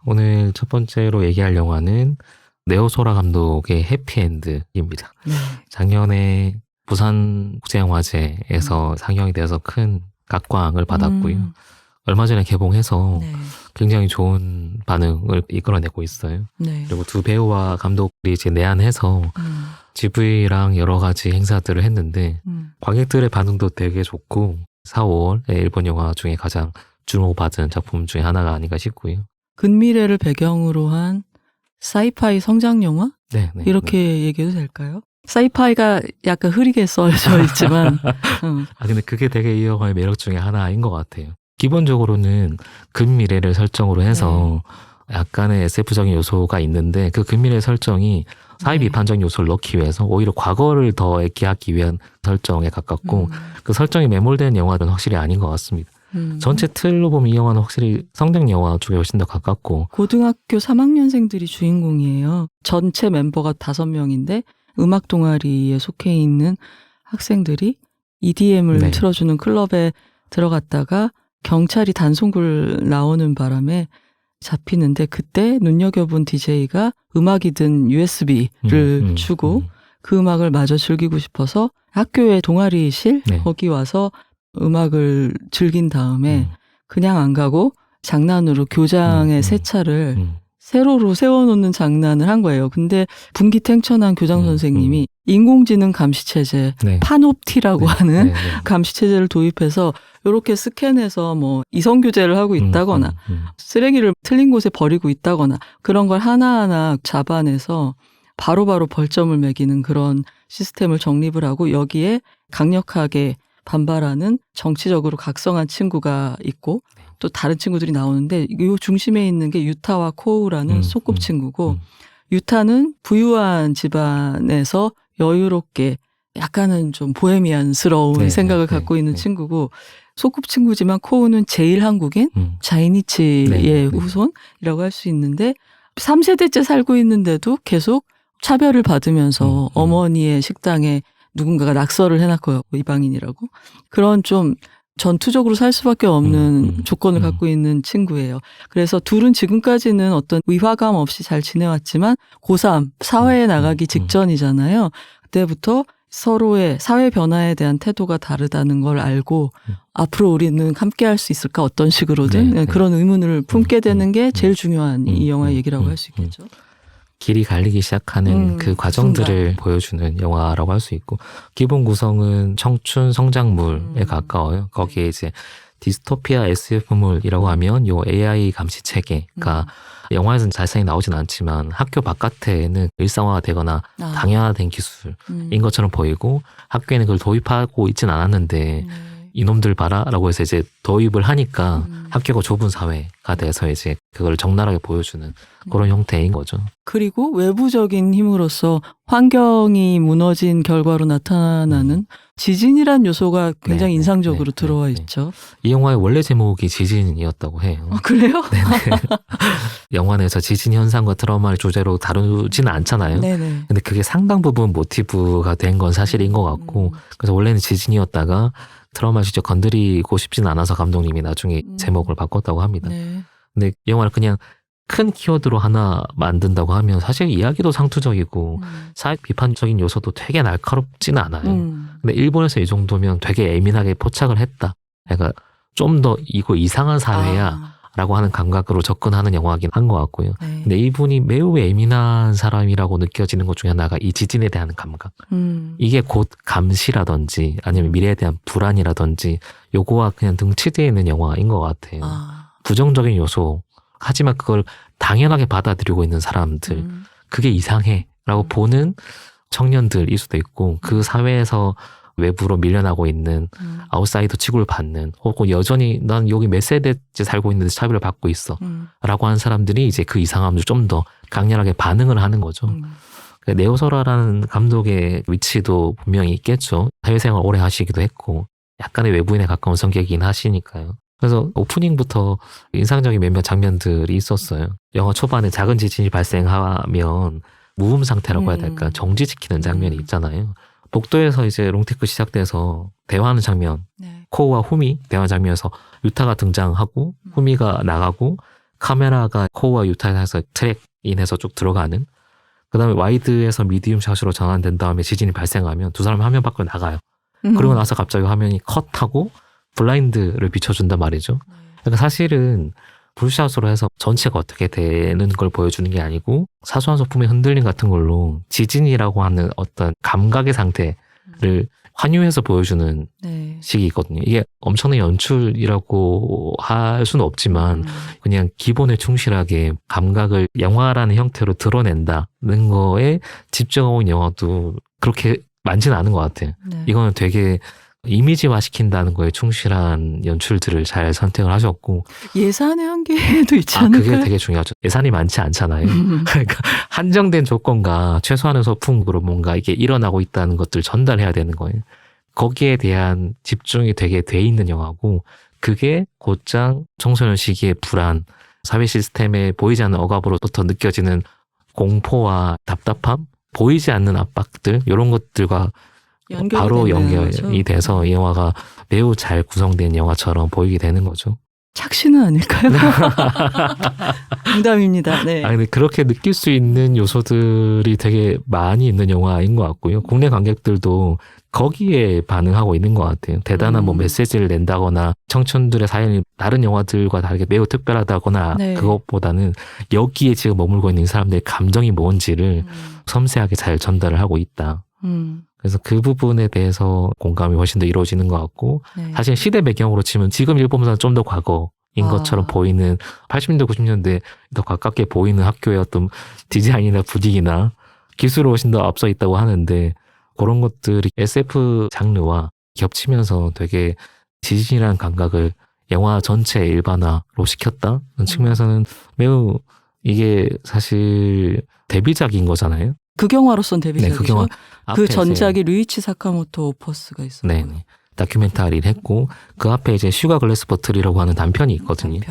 오늘 첫 번째로 얘기할 영화는 네오소라 감독의 해피엔드입니다. 네. 작년에 부산국제영화제에서 상영이 돼서 큰 각광을 받았고요. 얼마 전에 개봉해서 네. 굉장히 좋은 반응을 이끌어내고 있어요. 네. 그리고 두 배우와 감독이 이제 내한해서 GV랑 여러 가지 행사들을 했는데 관객들의 반응도 되게 좋고 4, 5월에 일본 영화 중에 가장 주목받은 작품 중에 하나가 아닌가 싶고요. 근미래를 배경으로 한 사이파이 성장 영화? 네, 이렇게 얘기해도 될까요? 사이파이가 약간 흐리게 써져 있지만 근데 그게 되게 이 영화의 매력 중에 하나인 것 같아요. 기본적으로는 근미래를 설정으로 해서 약간의 SF적인 요소가 있는데 그 근미래 설정이 사회 비판적인 요소를 넣기 위해서 오히려 과거를 더 애기하기 위한 설정에 가깝고 그 설정이 매몰된 영화는 확실히 아닌 것 같습니다. 전체 틀로 보면 이 영화는 확실히 성장 영화 쪽에 훨씬 더 가깝고 고등학교 3학년생들이 주인공이에요. 전체 멤버가 5명인데 음악 동아리에 속해 있는 학생들이 EDM을 틀어주는 클럽에 들어갔다가 경찰이 단속을 나오는 바람에 잡히는데 그때 눈여겨본 DJ가 음악이 든 USB를 주고 그 음악을 마저 즐기고 싶어서 학교의 동아리실 거기 와서 음악을 즐긴 다음에 그냥 안 가고 장난으로 교장의 세차를 세로로 세워놓는 장난을 한 거예요. 근데 분기탱천한 교장 선생님이 인공지능 감시체제 파놉티라고 하는 감시체제를 도입해서 이렇게 스캔해서 뭐 이성교제를 하고 있다거나 쓰레기를 틀린 곳에 버리고 있다거나 그런 걸 하나하나 잡아내서 바로바로 벌점을 매기는 그런 시스템을 정립을 하고 여기에 강력하게 반발하는 정치적으로 각성한 친구가 있고 또 다른 친구들이 나오는데 이 중심에 있는 게 유타와 코우라는 소꿉친구고 유타는 부유한 집안에서 여유롭게 약간은 좀 보헤미안스러운 생각을 갖고 있는 친구고 소꿉친구지만 코우는 제일 한국인 자이니치의 후손이라고 할 수 있는데 3세대째 살고 있는데도 계속 차별을 받으면서 어머니의 식당에 누군가가 낙서를 해놨고요. 이방인이라고. 그런 좀 전투적으로 살 수밖에 없는 조건을 갖고 있는 친구예요. 그래서 둘은 지금까지는 어떤 위화감 없이 잘 지내왔지만 고3 사회에 나가기 직전이잖아요. 그때부터 서로의 사회 변화에 대한 태도가 다르다는 걸 알고 앞으로 우리는 함께 할 수 있을까 어떤 식으로든 그런 의문을 품게 되는 게 제일 중요한 이 영화의 얘기라고 할 수 있겠죠. 길이 갈리기 시작하는 그 과정들을 보여주는 영화라고 할 수 있고 기본 구성은 청춘 성장물에 가까워요. 거기에 이제 디스토피아 SF물이라고 하면 요 AI 감시 체계가 영화에서는 자세히 나오진 않지만 학교 바깥에는 일상화되거나 당연화된 기술인 것처럼 보이고 학교에는 그걸 도입하고 있진 않았는데 이놈들 봐라 라고 해서 이제 도입을 하니까 학교가 좁은 사회가 돼서 이제 그걸 적나라하게 보여주는 그런 형태인 거죠. 그리고 외부적인 힘으로서 환경이 무너진 결과로 나타나는 지진이란 요소가 굉장히 인상적으로 들어와 있죠. 이 영화의 원래 제목이 지진이었다고 해요. 그래요? 영화 내에서 지진 현상과 트라우마를 주제로 다루지는 않잖아요. 근데 그게 상당 부분 모티브가 된 건 사실인 것 같고 그래서 원래는 지진이었다가 트라우마를 직접 건드리고 싶진 않아서 감독님이 나중에 제목을 바꿨다고 합니다. 근데 이 영화를 그냥 큰 키워드로 하나 만든다고 하면 사실 이야기도 상투적이고 사회 비판적인 요소도 되게 날카롭지는 않아요. 근데 일본에서 이 정도면 되게 예민하게 포착을 했다. 그러니까 좀 더 이거 이상한 사회야 라고 하는 감각으로 접근하는 영화긴 한 것 같고요. 근데 이분이 매우 예민한 사람이라고 느껴지는 것 중에 하나가 이 지진에 대한 감각. 이게 곧 감시라든지 아니면 미래에 대한 불안이라든지 요거와 그냥 등치되어 있는 영화인 것 같아요. 부정적인 요소 하지만 그걸 당연하게 받아들이고 있는 사람들 그게 이상해 라고 보는 청년들일 수도 있고 그 사회에서 외부로 밀려나고 있는 아웃사이더 취급을 받는 혹은 여전히 난 여기 몇 세대째 살고 있는데 차별을 받고 있어 라고 하는 사람들이 이제 그 이상함을 좀 더 강렬하게 반응을 하는 거죠. 네오소라라는 감독의 위치도 분명히 있겠죠. 사회생활 오래 하시기도 했고 약간의 외부인에 가까운 성격이긴 하시니까요. 그래서 오프닝부터 인상적인 몇몇 장면들이 있었어요. 영화 초반에 작은 지진이 발생하면 무음 상태라고 해야 될까 정지시키는 장면이 있잖아요. 복도에서 이제 롱테이크 시작돼서 대화하는 장면, 코우와 후미 대화 장면에서 유타가 등장하고 후미가 나가고 카메라가 코어와 유타에서 트랙인해서 쭉 들어가는, 그 다음에 와이드에서 미디움 샷으로 전환된 다음에 지진이 발생하면 두 사람이 화면 밖으로 나가요. 그리고 나서 갑자기 화면이 컷하고 블라인드를 비춰준단 말이죠. 그러니까 사실은 불샷으로 해서 전체가 어떻게 되는 걸 보여주는 게 아니고 사소한 소품의 흔들림 같은 걸로 지진이라고 하는 어떤 감각의 상태를 환유해서 보여주는 시기거든요. 이게 엄청난 연출이라고 할 수는 없지만 그냥 기본에 충실하게 감각을 영화라는 형태로 드러낸다는 거에 집중하고 있는 영화도 그렇게 많지는 않은 것 같아요. 이거는 되게 이미지화 시킨다는 거에 충실한 연출들을 잘 선택을 하셨고, 예산의 한계도 있지 않을까요? 그게 되게 중요하죠. 예산이 많지 않잖아요. 그러니까 한정된 조건과 최소한의 소품으로 뭔가 이게 일어나고 있다는 것들을 전달해야 되는 거예요. 거기에 대한 집중이 되게 돼 있는 영화고, 그게 곧장 청소년 시기의 불안, 사회 시스템에 보이지 않는 억압으로부터 느껴지는 공포와 답답함, 보이지 않는 압박들, 이런 것들과 바로 연결이 돼서 이 영화가 매우 잘 구성된 영화처럼 보이게 되는 거죠. 착시는 아닐까요? 농담입니다. 네. 근데 그렇게 느낄 수 있는 요소들이 되게 많이 있는 영화인 것 같고요. 국내 관객들도 거기에 반응하고 있는 것 같아요. 대단한 뭐 메시지를 낸다거나 청춘들의 사연이 다른 영화들과 다르게 매우 특별하다거나 그것보다는 여기에 지금 머물고 있는 이 사람들의 감정이 뭔지를 섬세하게 잘 전달을 하고 있다. 그래서 그 부분에 대해서 공감이 훨씬 더 이루어지는 것 같고, 사실 시대 배경으로 치면 지금 일본보다는 좀 더 과거인 것처럼 보이는 80년대, 90년대 더 가깝게 보이는 학교의 어떤 디자인이나 분위기나 기술이 훨씬 더 앞서 있다고 하는데, 그런 것들이 SF 장르와 겹치면서 되게 지진이라는 감각을 영화 전체의 일반화로 시켰다는 측면에서는 매우 이게 사실 데뷔작인 거잖아요. 극영화로선 데뷔작이죠. 극영화. 그 전작이 류이치 사카모토 오퍼스가 있었고, 네, 다큐멘터리를 했고, 그 앞에 이제 슈가 글래스 버틀이라고 하는 단편이 있거든요.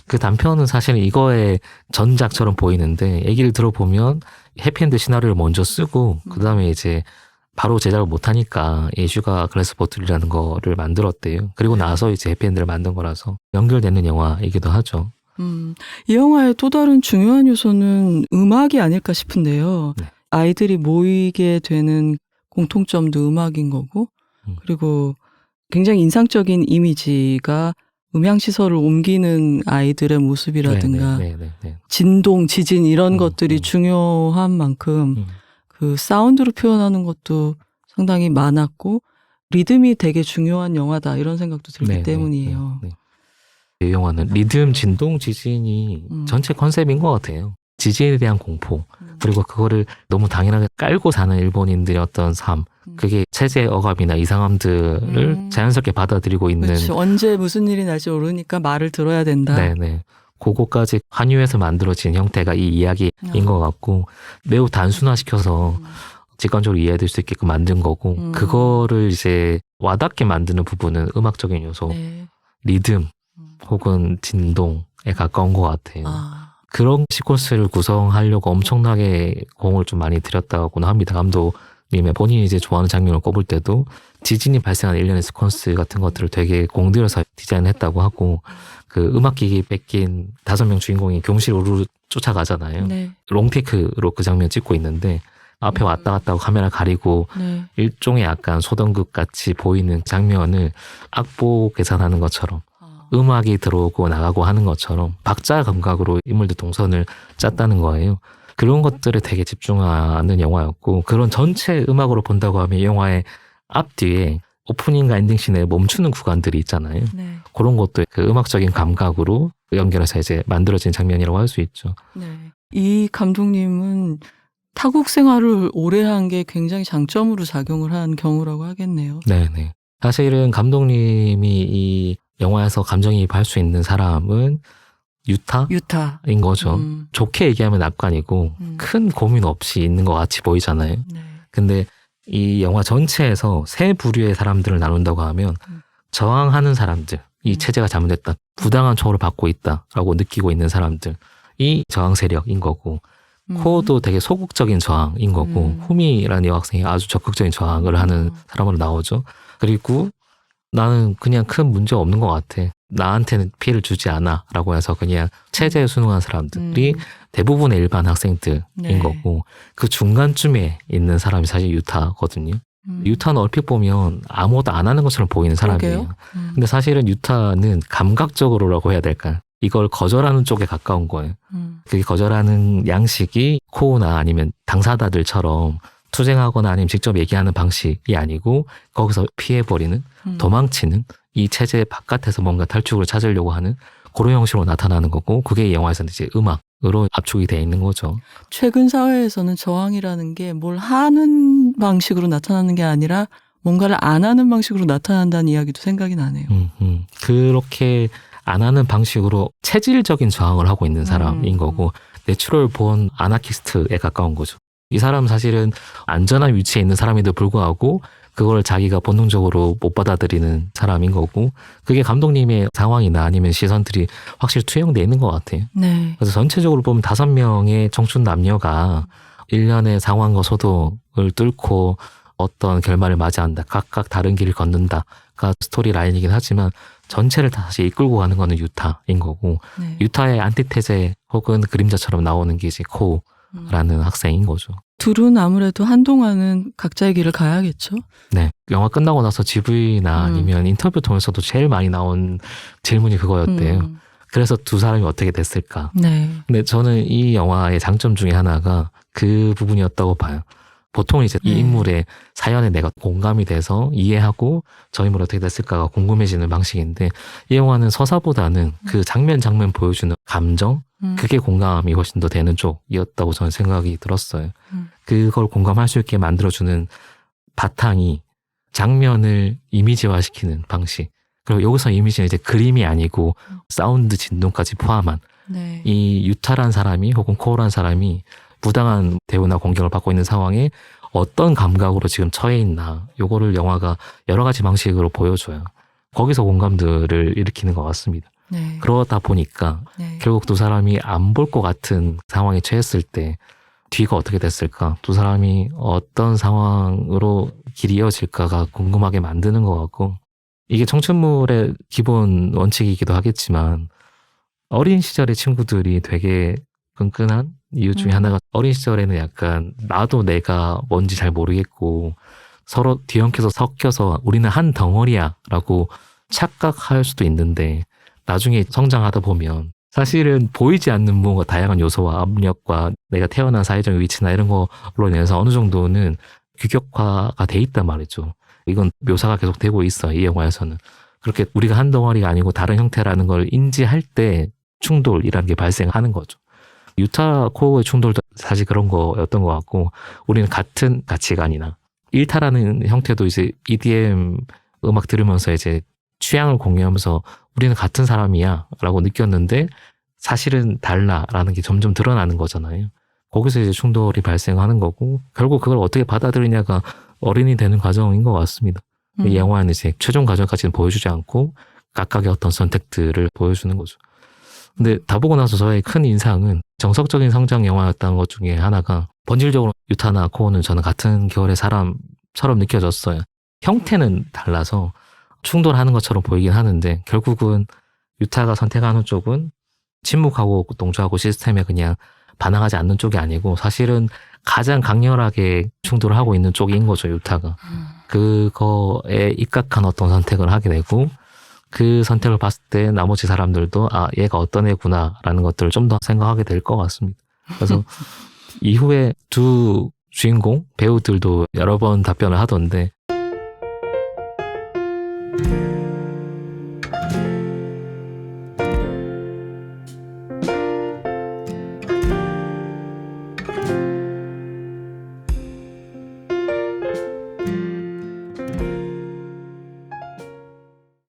그 단편은 사실은 이거의 전작처럼 보이는데, 얘기를 들어보면 해피엔드 시나리오를 먼저 쓰고 그 다음에 이제 바로 제작을 못하니까 이 슈가 글래스 버틀이라는 거를 만들었대요. 그리고 나서 이제 해피엔드를 만든 거라서 연결되는 영화이기도 하죠. 이 영화의 또 다른 중요한 요소는 음악이 아닐까 싶은데요. 아이들이 모이게 되는 공통점도 음악인 거고, 그리고 굉장히 인상적인 이미지가 음향시설을 옮기는 아이들의 모습이라든가 진동, 지진 이런 것들이 중요한 만큼 그 사운드로 표현하는 것도 상당히 많았고 리듬이 되게 중요한 영화다 이런 생각도 들기 때문이에요. 이 영화는 리듬, 진동, 지진이 전체 컨셉인 것 같아요. 지진에 대한 공포, 그리고 그거를 너무 당연하게 깔고 사는 일본인들의 어떤 삶, 그게 체제 억압이나 이상함들을 자연스럽게 받아들이고 있는. 그렇죠. 언제 무슨 일이 날지 모르니까 말을 들어야 된다. 그거까지 환유해서 만들어진 형태가 이 이야기인 것 같고, 매우 단순화시켜서 직관적으로 이해될 수 있게끔 만든 거고, 그거를 이제 와닿게 만드는 부분은 음악적인 요소, 리듬 혹은 진동에 가까운 것 같아요. 그런 시퀀스를 구성하려고 엄청나게 공을 좀 많이 들였다고는 합니다. 감독님의 본인이 이제 좋아하는 장면을 꼽을 때도 지진이 발생한 일련의 시퀀스 같은 것들을 되게 공들여서 디자인했다고 하고, 그 음악기기 뺏긴 5명 주인공이 교무실으로 쫓아가잖아요. 롱테이크로 그 장면 찍고 있는데 앞에 왔다 갔다 하고 카메라 가리고 일종의 약간 소동극 같이 보이는 장면을 악보 계산하는 것처럼 음악이 들어오고 나가고 하는 것처럼 박자 감각으로 인물들 동선을 짰다는 거예요. 그런 것들에 되게 집중하는 영화였고, 그런 전체 음악으로 본다고 하면 이 영화의 앞뒤에 오프닝과 엔딩씬에 멈추는 구간들이 있잖아요. 그런 것도 그 음악적인 감각으로 연결해서 이제 만들어진 장면이라고 할 수 있죠. 이 감독님은 타국 생활을 오래 한 게 굉장히 장점으로 작용을 한 경우라고 하겠네요. 사실은 감독님이 이 영화에서 감정이입할 수 있는 사람은 유타인 거죠. 좋게 얘기하면 낙관이고 큰 고민 없이 있는 것 같이 보이잖아요. 근데 이 영화 전체에서 세 부류의 사람들을 나눈다고 하면 저항하는 사람들, 이 체제가 잘못됐다, 부당한 처우를 받고 있다라고 느끼고 있는 사람들이 저항 세력인 거고, 코도 되게 소극적인 저항인 거고, 후미라는 여학생이 아주 적극적인 저항을 하는 사람으로 나오죠. 그리고 나는 그냥 큰 문제 없는 것 같아. 나한테는 피해를 주지 않아. 라고 해서 그냥 체제에 순응한 사람들이 대부분의 일반 학생들인 네. 거고, 그 중간쯤에 있는 사람이 사실 유타거든요. 유타는 얼핏 보면 아무것도 안 하는 것처럼 보이는 사람이에요. 근데 사실은 유타는 감각적으로라고 해야 될까? 이걸 거절하는 쪽에 가까운 거예요. 그게 거절하는 양식이 코우나 아니면 당사자들처럼 투쟁하거나 아니면 직접 얘기하는 방식이 아니고 거기서 피해버리는, 도망치는, 이 체제 바깥에서 뭔가 탈출을 찾으려고 하는 그런 형식으로 나타나는 거고, 그게 이 영화에서는 이제 음악으로 압축이 돼 있는 거죠. 최근 사회에서는 저항이라는 게 뭘 하는 방식으로 나타나는 게 아니라 뭔가를 안 하는 방식으로 나타난다는 이야기도 생각이 나네요. 그렇게 안 하는 방식으로 체질적인 저항을 하고 있는 사람인 거고, 내추럴 본 아나키스트에 가까운 거죠. 이 사람은 사실은 안전한 위치에 있는 사람에도 불구하고 그걸 자기가 본능적으로 못 받아들이는 사람인 거고, 그게 감독님의 상황이나 아니면 시선들이 확실히 투영되어 있는 것 같아요. 네. 그래서 전체적으로 보면 5명의 청춘 남녀가 일련의 상황과 소동을 뚫고 어떤 결말을 맞이한다, 각각 다른 길을 걷는다가 스토리 라인이긴 하지만 전체를 다시 이끌고 가는 거는 유타인 거고, 네. 유타의 안티테제 혹은 그림자처럼 나오는 게 이제 코우라는 학생인 거죠. 둘은 아무래도 한동안은 각자의 길을 가야겠죠. 네. 영화 끝나고 나서 GV나 아니면 인터뷰 통해서도 제일 많이 나온 질문이 그거였대요. 그래서 두 사람이 어떻게 됐을까? 네. 근데 저는 이 영화의 장점 중에 하나가 그 부분이었다고 봐요. 보통 이제 이 인물의 사연에 내가 공감이 돼서 이해하고 저 인물이 어떻게 됐을까가 궁금해지는 방식인데, 이 영화는 서사보다는 그 장면 보여주는 감정, 그게 공감이 훨씬 더 되는 쪽이었다고 저는 생각이 들었어요. 그걸 공감할 수 있게 만들어주는 바탕이 장면을 이미지화시키는 방식, 그리고 여기서 이미지는 이제 그림이 아니고 사운드 진동까지 포함한 네. 이 유타란 사람이 혹은 코우란 사람이 부당한 대우나 공격을 받고 있는 상황에 어떤 감각으로 지금 처해 있나, 요거를 영화가 여러 가지 방식으로 보여줘요. 거기서 공감들을 일으키는 것 같습니다. 네. 그러다 보니까 결국 두 사람이 안 볼 것 같은 상황에 처했을 때 뒤가 어떻게 됐을까, 두 사람이 어떤 상황으로 길이 이어질까가 궁금하게 만드는 것 같고, 이게 청춘물의 기본 원칙이기도 하겠지만 어린 시절의 친구들이 되게 끈끈한 이유 중에 하나가, 어린 시절에는 약간 나도 내가 뭔지 잘 모르겠고 서로 뒤엉켜서 섞여서 우리는 한 덩어리야 라고 착각할 수도 있는데, 나중에 성장하다 보면 사실은 보이지 않는 뭔가 다양한 요소와 압력과 내가 태어난 사회적 위치나 이런 걸로 인해서 어느 정도는 규격화가 돼 있단 말이죠. 이건 묘사가 계속 되고 있어, 이 영화에서는. 그렇게 우리가 한 덩어리가 아니고 다른 형태라는 걸 인지할 때 충돌이라는 게 발생하는 거죠. 유타 코어의 충돌도 사실 그런 거였던 것 같고, 우리는 같은 가치관이나 일타라는 형태도 이제 EDM 음악 들으면서 이제 취향을 공유하면서 우리는 같은 사람이야 라고 느꼈는데 사실은 달라라는 게 점점 드러나는 거잖아요. 거기서 이제 충돌이 발생하는 거고, 결국 그걸 어떻게 받아들이냐가 어른이 되는 과정인 것 같습니다. 이 영화는 이제 최종 과정까지는 보여주지 않고 각각의 어떤 선택들을 보여주는 거죠. 근데 다 보고 나서 저의 큰 인상은 정석적인 성장 영화였다는 것 중에 하나가, 본질적으로 유타나 코우는 저는 같은 계열의 사람처럼 느껴졌어요. 형태는 달라서 충돌하는 것처럼 보이긴 하는데 결국은 유타가 선택하는 쪽은 침묵하고 동조하고 시스템에 그냥 반항하지 않는 쪽이 아니고 사실은 가장 강렬하게 충돌을 하고 있는 쪽인 거죠, 유타가. 그거에 입각한 어떤 선택을 하게 되고, 그 선택을 봤을 때 나머지 사람들도 아, 얘가 어떤 애구나 라는 것들을 좀 더 생각하게 될 것 같습니다. 그래서 이후에 두 주인공 배우들도 여러 번 답변을 하던데,